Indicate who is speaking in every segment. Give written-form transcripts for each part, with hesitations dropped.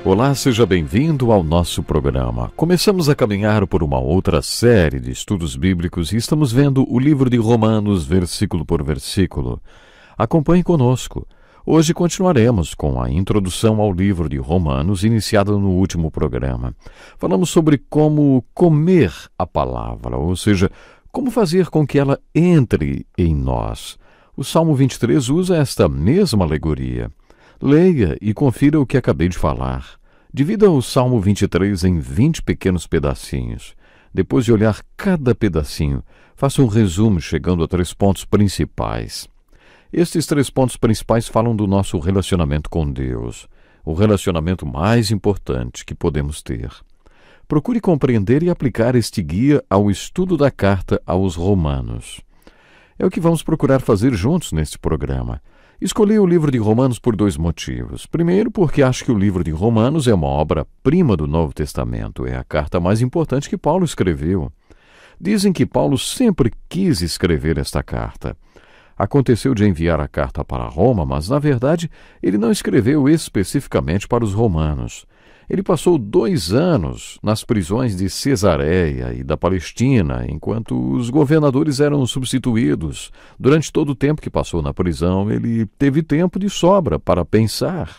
Speaker 1: Olá, seja bem-vindo ao nosso programa. Começamos a caminhar por uma outra série de estudos bíblicos e estamos vendo o livro de Romanos, versículo por versículo. Acompanhe conosco. Hoje continuaremos com a introdução ao livro de Romanos, iniciada no último programa. Falamos sobre como comer a palavra, ou seja, como fazer com que ela entre em nós. O Salmo 23 usa esta mesma alegoria. Leia e confira o que acabei de falar. Divida o Salmo 23 em 20 pequenos pedacinhos. Depois de olhar cada pedacinho, faça um resumo chegando a 3 pontos principais. Estes 3 pontos principais falam do nosso relacionamento com Deus, o relacionamento mais importante que podemos ter. Procure compreender e aplicar este guia ao estudo da carta aos Romanos. É o que vamos procurar fazer juntos neste programa. Escolhi o livro de Romanos por 2 motivos. Primeiro, porque acho que o livro de Romanos é uma obra-prima do Novo Testamento. É a carta mais importante que Paulo escreveu. Dizem que Paulo sempre quis escrever esta carta. Aconteceu de enviar a carta para Roma, mas, na verdade, ele não escreveu especificamente para os romanos. Ele passou 2 anos nas prisões de Cesareia e da Palestina, enquanto os governadores eram substituídos. Durante todo o tempo que passou na prisão, ele teve tempo de sobra para pensar.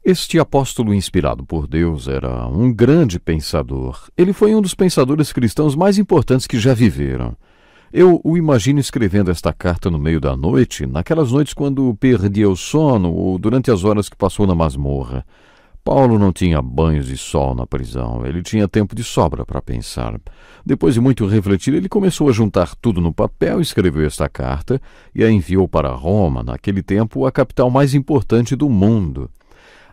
Speaker 1: Este apóstolo inspirado por Deus era um grande pensador. Ele foi um dos pensadores cristãos mais importantes que já viveram. Eu o imagino escrevendo esta carta no meio da noite, naquelas noites quando perdia o sono ou durante as horas que passou na masmorra. Paulo não tinha banhos de sol na prisão, ele tinha tempo de sobra para pensar. Depois de muito refletir, ele começou a juntar tudo no papel, escreveu esta carta e a enviou para Roma, naquele tempo a capital mais importante do mundo.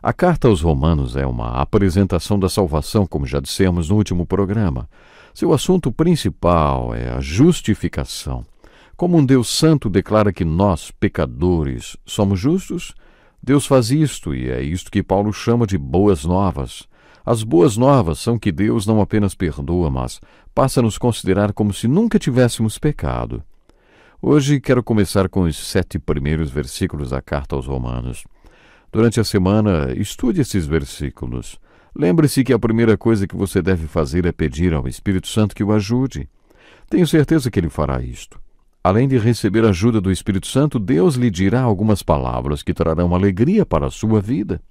Speaker 1: A carta aos Romanos é uma apresentação da salvação, como já dissemos no último programa. Seu assunto principal é a justificação. Como um Deus santo declara que nós, pecadores, somos justos, Deus faz isto, e é isto que Paulo chama de boas novas. As boas novas são que Deus não apenas perdoa, mas passa a nos considerar como se nunca tivéssemos pecado. Hoje quero começar com os 7 primeiros versículos da carta aos Romanos. Durante a semana, estude esses versículos. Lembre-se que a primeira coisa que você deve fazer é pedir ao Espírito Santo que o ajude. Tenho certeza que ele fará isto. Além de receber a ajuda do Espírito Santo, Deus lhe dirá algumas palavras que trarão alegria para a sua vida.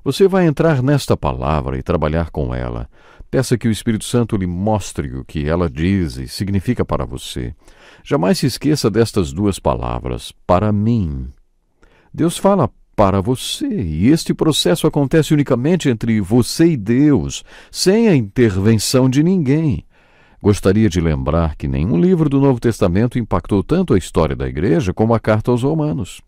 Speaker 1: Você vai entrar nesta palavra e trabalhar com ela. Peça que o Espírito Santo lhe mostre o que ela diz e significa para você. Jamais se esqueça destas 2 palavras, para mim. Deus fala para você, e este processo acontece unicamente entre você e Deus, sem a intervenção de ninguém. Gostaria de lembrar que nenhum livro do Novo Testamento impactou tanto a história da Igreja como a carta aos Romanos.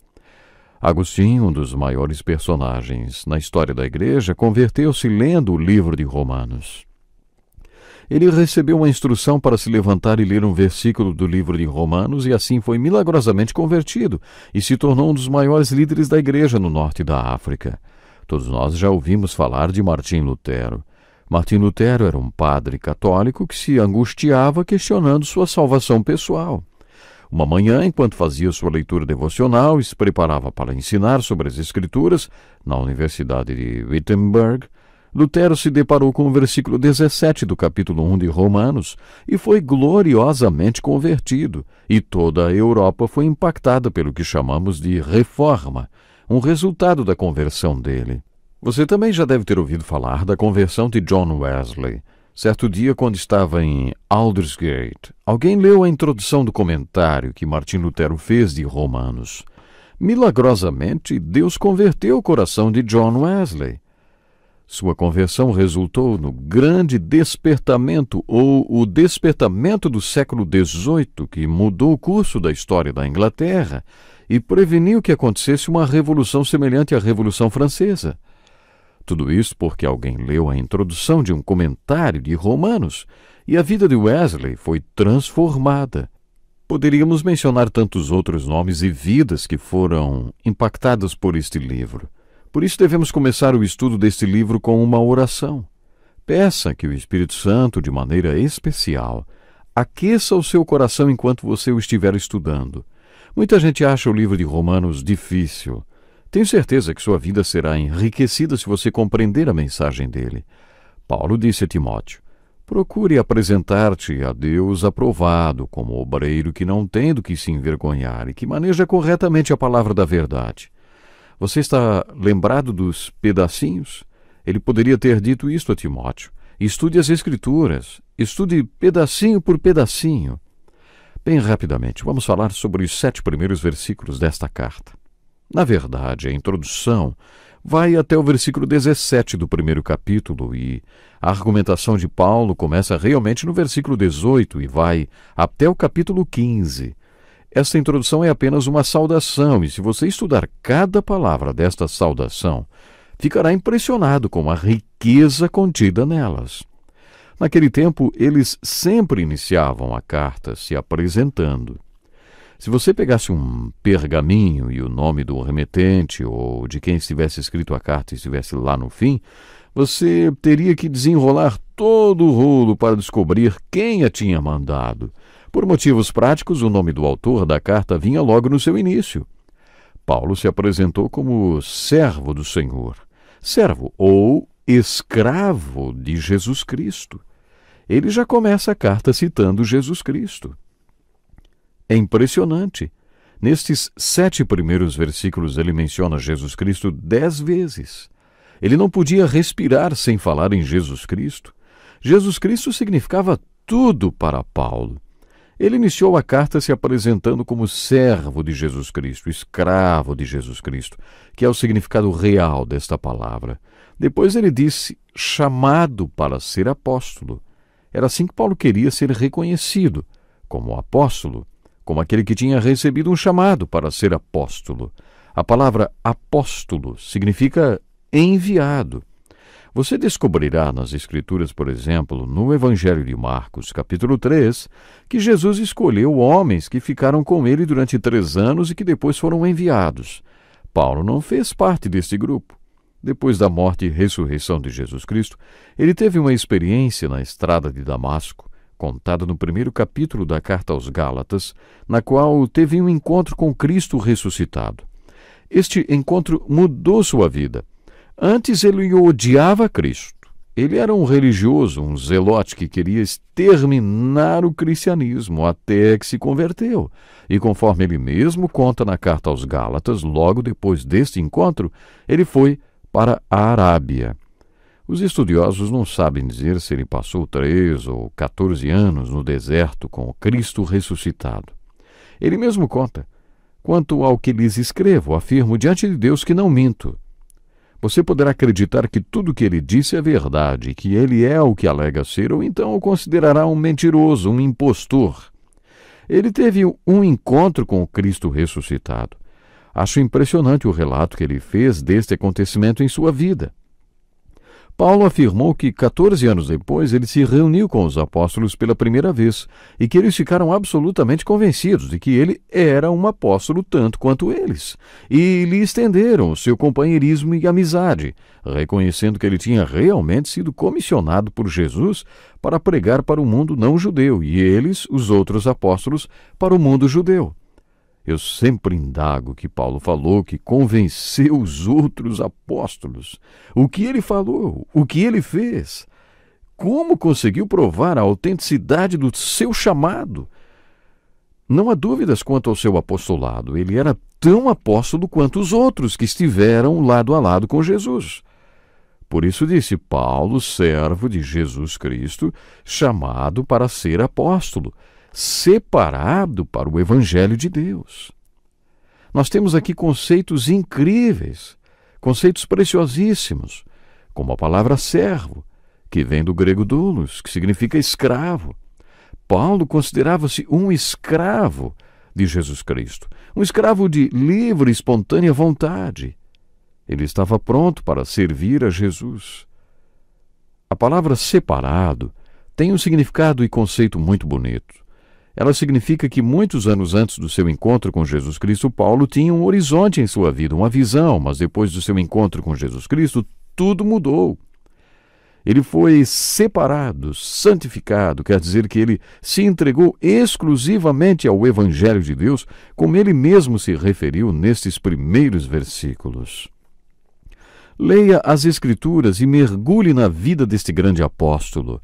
Speaker 1: Agostinho, um dos maiores personagens na história da Igreja, converteu-se lendo o livro de Romanos. Ele recebeu uma instrução para se levantar e ler um versículo do livro de Romanos e assim foi milagrosamente convertido e se tornou um dos maiores líderes da Igreja no norte da África. Todos nós já ouvimos falar de Martim Lutero. Martim Lutero era um padre católico que se angustiava questionando sua salvação pessoal. Uma manhã, enquanto fazia sua leitura devocional e se preparava para ensinar sobre as Escrituras na Universidade de Wittenberg, Lutero se deparou com o versículo 17 do capítulo 1 de Romanos e foi gloriosamente convertido, e toda a Europa foi impactada pelo que chamamos de reforma, um resultado da conversão dele. Você também já deve ter ouvido falar da conversão de John Wesley. Certo dia, quando estava em Aldersgate, alguém leu a introdução do comentário que Martim Lutero fez de Romanos. Milagrosamente, Deus converteu o coração de John Wesley. Sua conversão resultou no grande despertamento, ou o despertamento do século XVIII, que mudou o curso da história da Inglaterra e preveniu que acontecesse uma revolução semelhante à Revolução Francesa. Tudo isso porque alguém leu a introdução de um comentário de Romanos e a vida de Wesley foi transformada. Poderíamos mencionar tantos outros nomes e vidas que foram impactadas por este livro. Por isso devemos começar o estudo deste livro com uma oração. Peça que o Espírito Santo, de maneira especial, aqueça o seu coração enquanto você o estiver estudando. Muita gente acha o livro de Romanos difícil. Tenho certeza que sua vida será enriquecida se você compreender a mensagem dele. Paulo disse a Timóteo: procure apresentar-te a Deus aprovado, como obreiro que não tem do que se envergonhar e que maneja corretamente a palavra da verdade. Você está lembrado dos pedacinhos? Ele poderia ter dito isto a Timóteo. Estude as Escrituras, estude pedacinho por pedacinho. Bem rapidamente, vamos falar sobre os 7 primeiros versículos desta carta. Na verdade, a introdução vai até o versículo 17 do primeiro capítulo e a argumentação de Paulo começa realmente no versículo 18 e vai até o capítulo 15. Esta introdução é apenas uma saudação e se você estudar cada palavra desta saudação, ficará impressionado com a riqueza contida nelas. Naquele tempo, eles sempre iniciavam a carta se apresentando. Se você pegasse um pergaminho e o nome do remetente ou de quem estivesse escrito a carta estivesse lá no fim, você teria que desenrolar todo o rolo para descobrir quem a tinha mandado. Por motivos práticos, o nome do autor da carta vinha logo no seu início. Paulo se apresentou como servo do Senhor, servo ou escravo de Jesus Cristo. Ele já começa a carta citando Jesus Cristo. É impressionante. Nestes 7 primeiros versículos ele menciona Jesus Cristo 10 vezes. Ele não podia respirar sem falar em Jesus Cristo. Jesus Cristo significava tudo para Paulo. Ele iniciou a carta se apresentando como servo de Jesus Cristo, escravo de Jesus Cristo, que é o significado real desta palavra. Depois ele disse chamado para ser apóstolo. Era assim que Paulo queria ser reconhecido, como apóstolo, como aquele que tinha recebido um chamado para ser apóstolo. A palavra apóstolo significa enviado. Você descobrirá nas Escrituras, por exemplo, no Evangelho de Marcos, capítulo 3, que Jesus escolheu homens que ficaram com ele durante 3 anos e que depois foram enviados. Paulo não fez parte deste grupo. Depois da morte e ressurreição de Jesus Cristo, ele teve uma experiência na estrada de Damasco, contada no primeiro capítulo da carta aos Gálatas, na qual teve um encontro com Cristo ressuscitado. Este encontro mudou sua vida. Antes ele odiava Cristo. Ele era um religioso, um zelote que queria exterminar o cristianismo até que se converteu. E conforme ele mesmo conta na carta aos Gálatas, logo depois deste encontro, ele foi para a Arábia. Os estudiosos não sabem dizer se ele passou 3 ou 14 anos no deserto com Cristo ressuscitado. Ele mesmo conta: quanto ao que lhes escrevo, afirmo diante de Deus que não minto. Você poderá acreditar que tudo o que ele disse é verdade, que ele é o que alega ser, ou então o considerará um mentiroso, um impostor. Ele teve um encontro com o Cristo ressuscitado. Acho impressionante o relato que ele fez deste acontecimento em sua vida. Paulo afirmou que 14 anos depois ele se reuniu com os apóstolos pela primeira vez e que eles ficaram absolutamente convencidos de que ele era um apóstolo tanto quanto eles e lhe estenderam o seu companheirismo e amizade, reconhecendo que ele tinha realmente sido comissionado por Jesus para pregar para o mundo não judeu e eles, os outros apóstolos, para o mundo judeu. Eu sempre indago que Paulo falou que convenceu os outros apóstolos. O que ele falou? O que ele fez? Como conseguiu provar a autenticidade do seu chamado? Não há dúvidas quanto ao seu apostolado. Ele era tão apóstolo quanto os outros que estiveram lado a lado com Jesus. Por isso disse Paulo, servo de Jesus Cristo, chamado para ser apóstolo, separado para o Evangelho de Deus. Nós temos aqui conceitos incríveis, conceitos preciosíssimos, como a palavra servo, que vem do grego doulos, que significa escravo. Paulo considerava-se um escravo de Jesus Cristo, um escravo de livre e espontânea vontade. Ele estava pronto para servir a Jesus. A palavra separado tem um significado e conceito muito bonito. Ela significa que muitos anos antes do seu encontro com Jesus Cristo, Paulo tinha um horizonte em sua vida, uma visão, mas depois do seu encontro com Jesus Cristo, tudo mudou. Ele foi separado, santificado, quer dizer que ele se entregou exclusivamente ao Evangelho de Deus, como ele mesmo se referiu nestes primeiros versículos. Leia as Escrituras e mergulhe na vida deste grande apóstolo.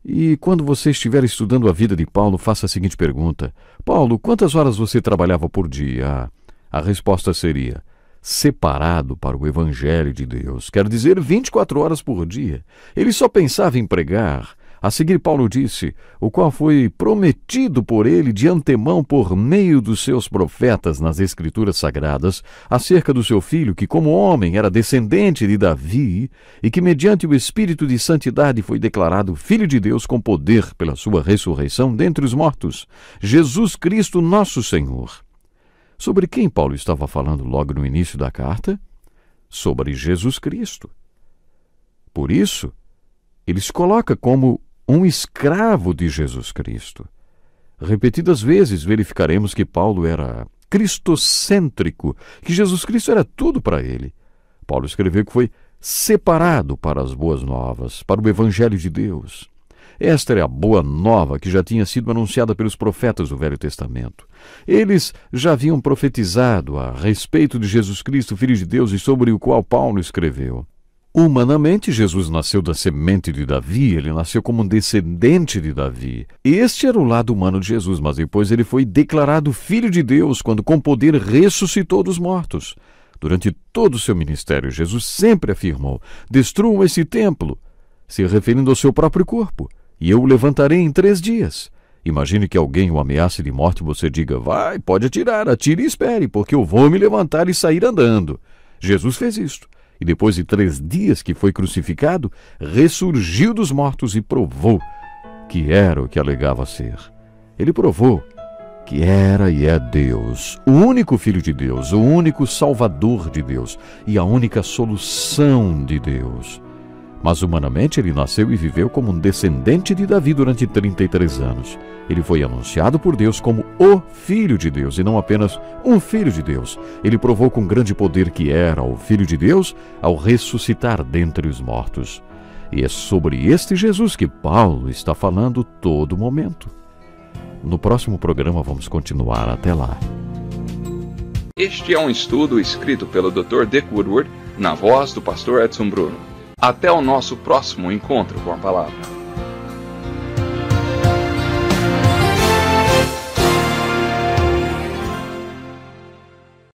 Speaker 1: E quando você estiver estudando a vida de Paulo, faça a seguinte pergunta: Paulo, quantas horas você trabalhava por dia? A resposta seria: separado para o Evangelho de Deus, quer dizer 24 horas por dia. Ele só pensava em pregar. A seguir, Paulo disse, o qual foi prometido por ele de antemão por meio dos seus profetas nas Escrituras Sagradas, acerca do seu filho, que como homem era descendente de Davi, e que mediante o Espírito de Santidade foi declarado Filho de Deus com poder pela sua ressurreição dentre os mortos, Jesus Cristo nosso Senhor. Sobre quem Paulo estava falando logo no início da carta? Sobre Jesus Cristo. Por isso, ele se coloca como um escravo de Jesus Cristo. Repetidas vezes verificaremos que Paulo era cristocêntrico, que Jesus Cristo era tudo para ele. Paulo escreveu que foi separado para as boas novas, para o Evangelho de Deus. Esta era a boa nova que já tinha sido anunciada pelos profetas do Velho Testamento. Eles já haviam profetizado a respeito de Jesus Cristo, Filho de Deus, e sobre o qual Paulo escreveu. Humanamente, Jesus nasceu da semente de Davi, ele nasceu como um descendente de Davi. Este era o lado humano de Jesus, mas depois ele foi declarado Filho de Deus, quando com poder ressuscitou dos mortos. Durante todo o seu ministério, Jesus sempre afirmou: destruam esse templo, se referindo ao seu próprio corpo, e eu o levantarei em 3 dias. Imagine que alguém o ameace de morte e você diga: vai, pode atirar, atire e espere, porque eu vou me levantar e sair andando. Jesus fez isto. E depois de 3 dias que foi crucificado, ressurgiu dos mortos e provou que era o que alegava ser. Ele provou que era e é Deus, o único Filho de Deus, o único Salvador de Deus e a única solução de Deus. Mas humanamente ele nasceu e viveu como um descendente de Davi durante 33 anos. Ele foi anunciado por Deus como o Filho de Deus e não apenas um Filho de Deus. Ele provou com grande poder que era o Filho de Deus ao ressuscitar dentre os mortos. E é sobre este Jesus que Paulo está falando todo momento. No próximo programa vamos continuar. Até lá.
Speaker 2: Este é um estudo escrito pelo Dr. Dick Woodward, na voz do pastor Edson Bruno. Até o nosso próximo encontro com a palavra.